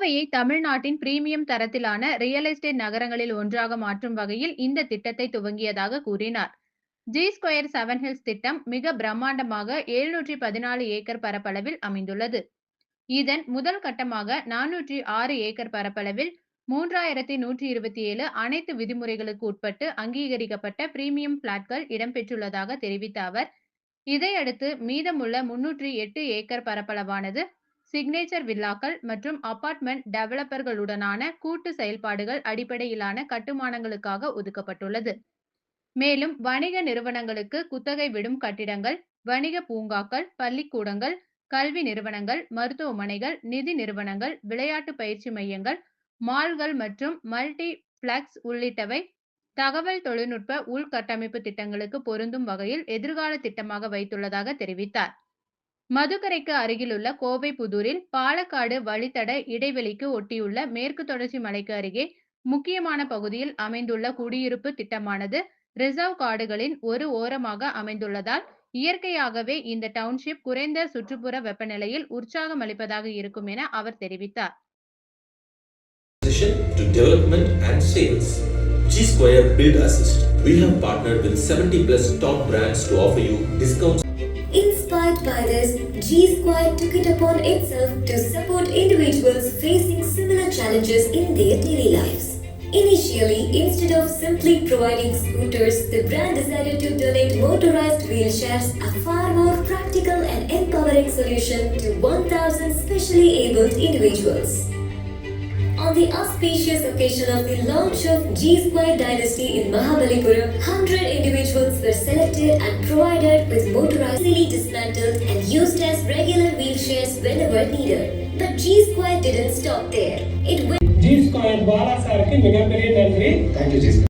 கோவையை தமிழ்நாட்டின் பிரீமியம் தரத்திலான ரியல் எஸ்டேட் நகரங்களில் ஒன்றாக மாற்றும் வகையில் இந்த திட்டத்தை துவங்கியதாக கூறினார். ஜி ஸ்கொயர் 7 ஹில்ஸ் திட்டம் மிக பிரம்மாண்டமாக 714 ஏக்கர் பரப்பளவில் அமைந்துள்ளது. இதன் முதல் கட்டமாக 406 ஏக்கர் பரப்பளவில் 3127 அனைத்து விதிமுறைகளுக்கு உட்பட்டு அங்கீகரிக்கப்பட்ட பிரீமியம் பிளாட்கள் இடம்பெற்றுள்ளதாக தெரிவித்த அவர், இதையடுத்து மீதமுள்ள 308 ஏக்கர் பரப்பளவானது சிக்னேச்சர் வில்லாக்கள் மற்றும் அபார்ட்மெண்ட் டெவலப்பர்களுடனான கூட்டு செயல்பாடுகள் அடிப்படையிலான கட்டுமானங்களுக்காக ஒதுக்கப்பட்டுள்ளது. மேலும் வணிக நிறுவனங்களுக்கு குத்தகை விடும் கட்டிடங்கள், வணிக பூங்காக்கள், பள்ளிக்கூடங்கள், கல்வி நிறுவனங்கள், மருத்துவமனைகள், நிதி நிறுவனங்கள், விளையாட்டு பயிற்சி மையங்கள், மால்கள் மற்றும் மல்டி பிளெக்ஸ் உள்ளிட்டவை தகவல் தொழில்நுட்ப உள்கட்டமைப்பு திட்டங்களுக்கு பொருந்தும் வகையில் எதிர்கால திட்டமாக வைத்துள்ளதாக தெரிவித்தார். மதுக்கரைக்கு அருகிலுள்ள கோவை புதூரில் பாலக்காடு வழித்தட இடைவெளிக்கு ஒட்டியுள்ள மேற்கு தொடர்ச்சி மலைக்கு அருகே முக்கியமான பகுதியில் அமைந்துள்ள குடியிருப்பு திட்டமானது ரிசர்வ் காடுகளின் ஒரு ஓரமாக அமைந்துள்ளதால் இயற்கையாகவே இந்த டவுன்ஷிப் குறைந்த சுற்றுப்புற வெப்பநிலையில் உற்சாகம் அளிப்பதாக இருக்கும் என அவர் தெரிவித்தார். To development and sales. G Square Build Assist. We have partnered with 70 plus top brands to offer you discounts. Inspired by this, G Square took it upon itself to support individuals facing similar challenges in their daily lives. Initially, instead of simply providing scooters, the brand decided to donate motorized wheelchairs, a far more practical and empowering solution to 1,000 specially abled individuals. On the auspicious occasion of the launch of G Square Dynasty in Mahabalipuram, 100 individuals were selected and provided with motorized, easily dismantled and used as regular wheelchairs whenever needed. But G Square didn't stop there. It went G Square Bala சாருக்கு மிகப்பெரிய நன்றி. Thank you, G Square.